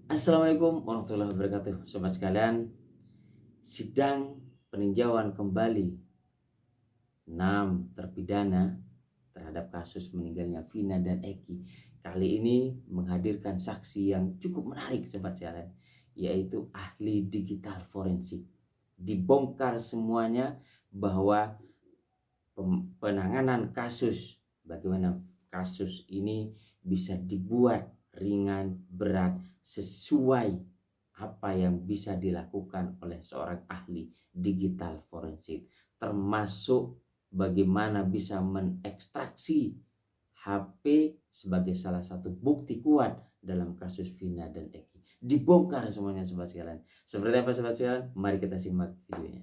Assalamualaikum warahmatullahi wabarakatuh. Sobat sekalian, sidang peninjauan kembali 6 terpidana terhadap kasus meninggalnya Vina dan Eki kali ini menghadirkan saksi yang cukup menarik sobat sekalian, yaitu ahli digital forensik. Dibongkar semuanya bahwa penanganan kasus, bagaimana kasus ini bisa dibuat ringan, berat, sesuai apa yang bisa dilakukan oleh seorang ahli digital forensik, termasuk bagaimana bisa mengekstraksi HP sebagai salah satu bukti kuat dalam kasus Vina dan Eki. Dibongkar semuanya sobat sekalian. Seperti apa sobat sekalian? Mari kita simak videonya.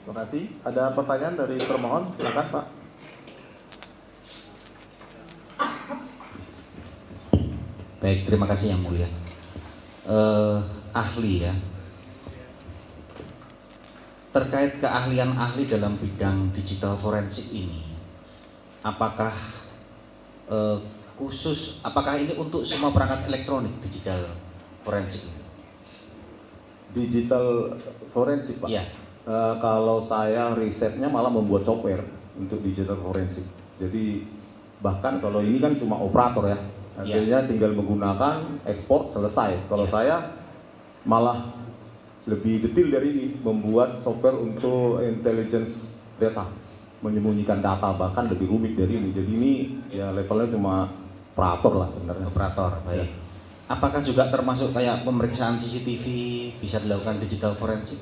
Terima kasih. Ada pertanyaan dari termohon, silakan Pak. Baik, terima kasih Yang Mulia. Ahli ya, terkait keahlian ahli dalam bidang digital forensik ini, apakah apakah ini untuk semua perangkat elektronik digital forensik ini? Digital forensik Pak? Iya. Kalau saya risetnya malah membuat software untuk digital forensik. Jadi bahkan kalau ini kan cuma operator ya, artinya tinggal menggunakan ekspor selesai. Kalau saya malah lebih detail dari ini, membuat software untuk intelligence data, menyembunyikan data, bahkan lebih rumit dari ini. Jadi ini ya levelnya cuma operator lah sebenarnya. Operator, baik. Ya. Apakah juga termasuk kayak pemeriksaan CCTV bisa dilakukan digital forensik?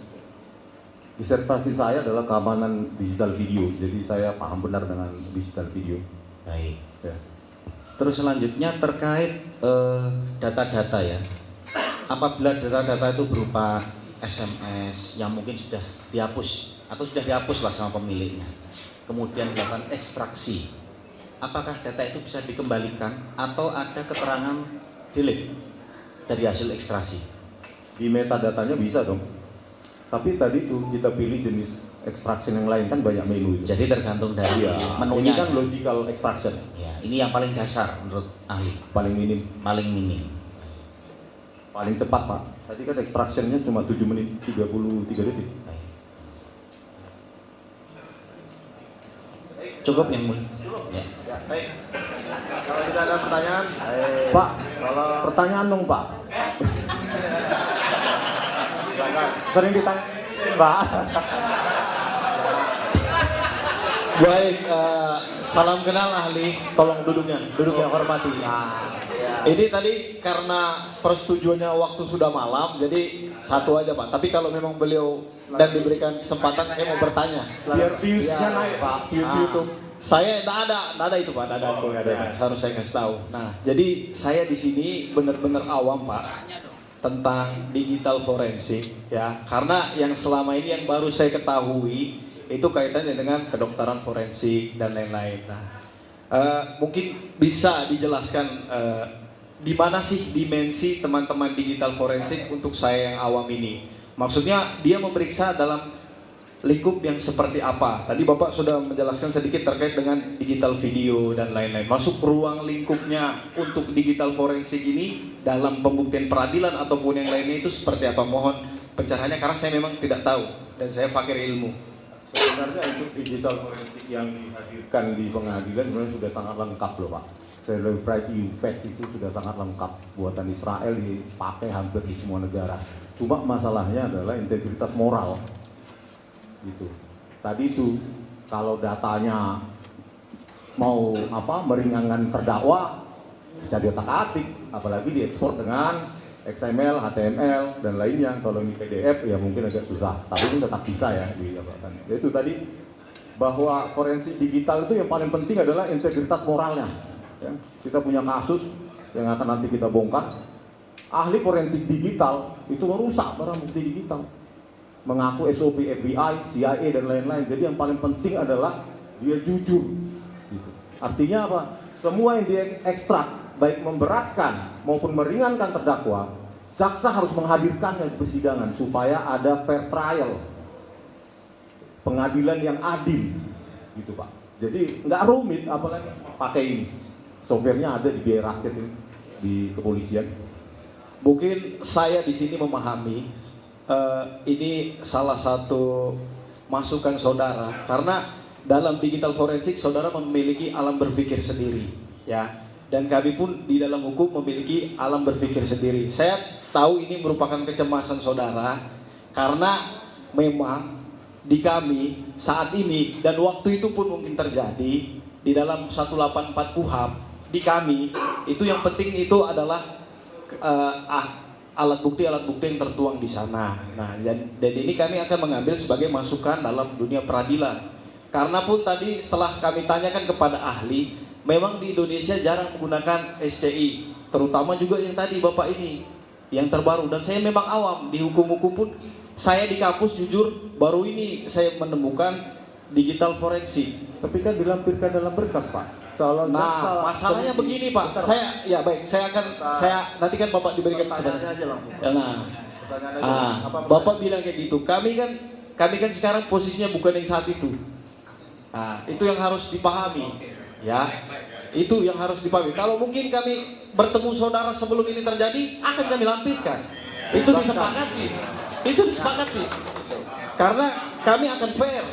Disertasi saya adalah keamanan digital video, jadi saya paham benar dengan digital video. Baik. Ya. Terus selanjutnya terkait data-data ya. Apabila data-data itu berupa SMS yang mungkin sudah dihapus atau sudah dihapus lah sama pemiliknya, kemudian dilakukan ekstraksi, apakah data itu bisa dikembalikan atau ada keterangan delete dari hasil ekstraksi? Di metadatanya bisa dong. Tapi tadi tuh kita pilih jenis extraction yang lain, kan banyak menu itu. Jadi tergantung dari menunya. Ini kan logical extraction. Ya, ini yang paling dasar menurut ahli. Paling minim. Paling minim. Paling cepat Pak. Tadi kan extractionnya cuma 7 menit 33 detik. Cukup Yang Mulia. Ya. Ya, baik. Kalau tidak ada pertanyaan, Pak. Kalau pertanyaan dong Pak. Sering ditanya Mbak. Baik, salam kenal ahli, tolong duduknya hormati. Ini tadi karena persetujuannya waktu sudah malam, jadi satu aja Pak. Tapi kalau memang beliau dan diberikan kesempatan, saya mau bertanya. Biar viewsnya naik Pak, views YouTube. Saya tidak ada itu Pak, tidak ada. Harus saya kasih tahu. Nah, jadi saya di sini benar-benar awam Pak tentang digital forensik ya, karena yang selama ini yang baru saya ketahui itu kaitannya dengan kedokteran forensik dan lain-lain. Nah, mungkin bisa dijelaskan di mana sih dimensi teman-teman digital forensik untuk saya yang awam ini? Maksudnya dia memeriksa dalam lingkup yang seperti apa? Tadi Bapak sudah menjelaskan sedikit terkait dengan digital video dan lain-lain. Masuk ruang lingkupnya untuk digital forensik ini dalam pembuktian peradilan ataupun yang lainnya itu seperti apa? Mohon pencerahannya karena saya memang tidak tahu dan saya fakir ilmu. Sebenarnya untuk digital forensik yang dihadirkan di pengadilan sebenarnya sudah sangat lengkap loh Pak. Celebrate Effect itu sudah sangat lengkap, buatan Israel, dipakai hampir di semua negara. Cuma masalahnya adalah integritas moral. Gitu. Tadi itu kalau datanya mau meringankan terdakwa bisa diotak-atik, apalagi diekspor dengan XML, HTML dan lainnya. Kalau ini PDF ya mungkin agak susah, tapi ini tetap bisa ya didapatkan. Itu tadi bahwa forensik digital itu yang paling penting adalah integritas moralnya. Ya, kita punya kasus yang akan nanti kita bongkar. Ahli forensik digital itu merusak barang bukti digital, mengaku SOP FBI, CIA dan lain-lain. Jadi yang paling penting adalah dia jujur. Gitu. Artinya apa? Semua yang diekstrak, baik memberatkan maupun meringankan terdakwa, jaksa harus menghadirkannya di persidangan supaya ada fair trial, pengadilan yang adil. gitu Pak. Jadi nggak rumit, apalagi pakai ini. Softwarenya ada di biaya rakyat ini, di kepolisian. Mungkin saya di sini memahami ini salah satu masukan saudara, karena dalam digital forensik saudara memiliki alam berpikir sendiri, ya. Dan kami pun di dalam hukum memiliki alam berpikir sendiri. Saya tahu ini merupakan kecemasan saudara karena memang di kami saat ini dan waktu itu pun mungkin terjadi di dalam 184 KUHP di kami itu yang penting itu adalah alat bukti yang tertuang di sana. Nah, dan ini kami akan mengambil sebagai masukan dalam dunia peradilan. Karena pun tadi setelah kami tanyakan kepada ahli, memang di Indonesia jarang menggunakan SCI, terutama juga yang tadi Bapak ini, yang terbaru. Dan saya memang awam di hukum-hukum pun, saya di kampus jujur baru ini saya menemukan digital forensik. Tapi kan dilampirkan dalam berkas Pak. Kalau Nah, masalahnya begini Pak, saya nanti kan Bapak diberikan Pertanyaannya aja langsung. Nah, Pertanyaannya aja. Apa Bapak bilang kayak gitu. Kami kan sekarang posisinya bukan yang saat itu. Nah, itu yang harus dipahami, ya. Itu yang harus dipahami. Kalau mungkin kami bertemu saudara sebelum ini terjadi, akan kami lampirkan. Itu disepakati. Itu disepakati. Karena kami akan fair.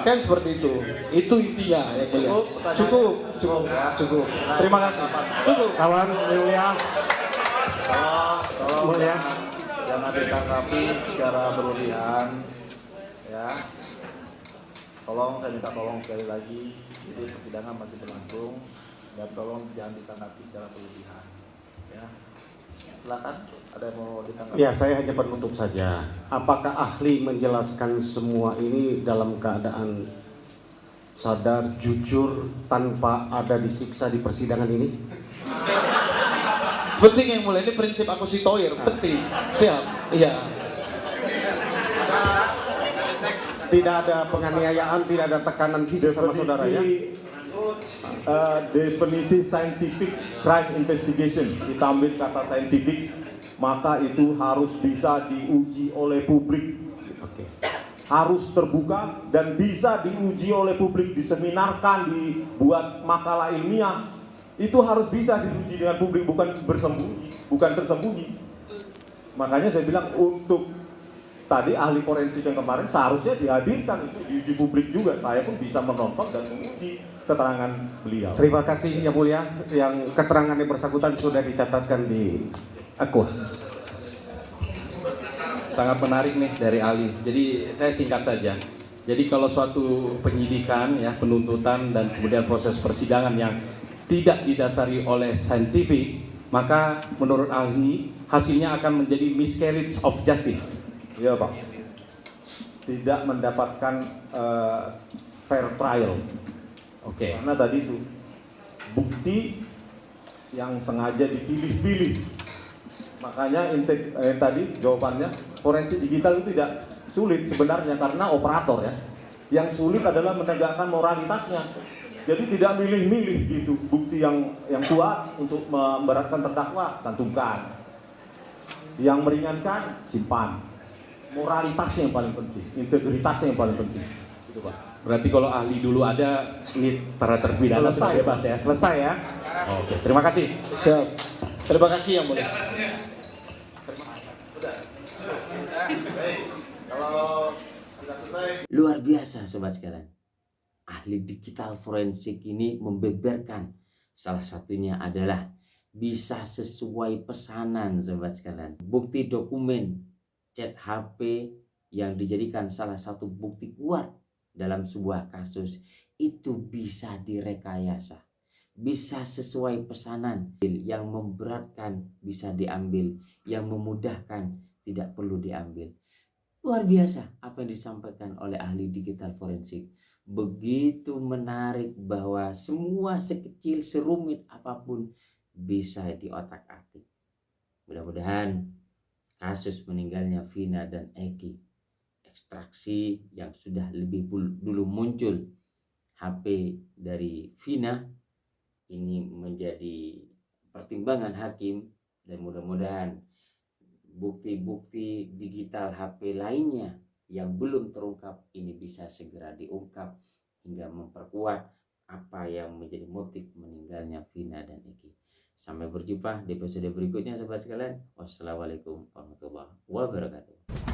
Kan seperti itu. Itu intinya yang mulia. Cukup. Terima kasih. Cukup. Kawan mulia. Tolong mulia. Jangan ditanggapi secara berlebihan. Ya. Tolong, saya minta tolong sekali lagi. Jadi persidangan masih berlangsung dan tolong jangan ditanggapi secara berlebihan. Ya. Silakan, ada yang mau ditanggapi? Ya, saya hanya penutup saja. Apakah ahli menjelaskan semua ini dalam keadaan sadar, jujur, tanpa ada disiksa di persidangan ini? Penting yang mulia, ini prinsip akusitoir, penting. Siap, iya. Tidak ada penganiayaan, tidak ada tekanan fisik sama saudara ya? Definisi scientific crime investigation, kita ambil kata scientific, maka itu harus bisa diuji oleh publik. Oke. Harus terbuka dan bisa diuji oleh publik, diseminarkan, dibuat makalah ilmiah. Itu harus bisa diuji dengan publik, bukan tersembunyi. Makanya saya bilang untuk tadi ahli forensik yang kemarin seharusnya dihadirkan, itu diuji publik juga. Saya pun bisa menonton dan menguji keterangan beliau. Terima kasih Yang Mulia, yang keterangan yang bersangkutan sudah dicatatkan di Aqua. Sangat menarik nih dari ahli. Jadi saya singkat saja. Jadi kalau suatu penyidikan, ya, penuntutan dan kemudian proses persidangan yang tidak didasari oleh saintifik, maka menurut ahli hasilnya akan menjadi miscarriage of justice. Iya Pak. Tidak mendapatkan fair trial. Oke. Karena tadi itu bukti yang sengaja dipilih-pilih. Makanya tadi jawabannya forensik digital itu tidak sulit sebenarnya karena operator ya. Yang sulit adalah menegakkan moralitasnya. Jadi tidak milih-milih gitu. Bukti yang kuat untuk memberatkan terdakwa cantumkan. Yang meringankan simpan. Moralitasnya yang paling penting, integritasnya yang paling penting. Gitu Pak. Berarti kalau ahli dulu ada, ini para terpidana sudah bebas ya. Selesai ya. Oke, terima kasih. Siap. Terima kasih Yang Mulia. Kalau sudah selesai. Luar biasa sobat sekalian. Ahli digital forensik ini membeberkan salah satunya adalah bisa sesuai pesanan sobat sekalian. Bukti dokumen chat HP yang dijadikan salah satu bukti kuat dalam sebuah kasus itu bisa direkayasa, bisa sesuai pesanan. Yang memberatkan bisa diambil, yang memudahkan tidak perlu diambil. Luar biasa apa yang disampaikan oleh ahli digital forensik. Begitu menarik bahwa semua sekecil serumit apapun bisa diotak-atik. Mudah-mudahan kasus meninggalnya Vina dan Eki, ekstraksi yang sudah lebih dulu muncul HP dari Vina, ini menjadi pertimbangan hakim, dan mudah-mudahan bukti-bukti digital HP lainnya yang belum terungkap ini bisa segera diungkap hingga memperkuat apa yang menjadi motif meninggalnya Vina dan Eki. Sampai berjumpa di episode berikutnya sobat sekalian. Wassalamualaikum warahmatullahi wabarakatuh.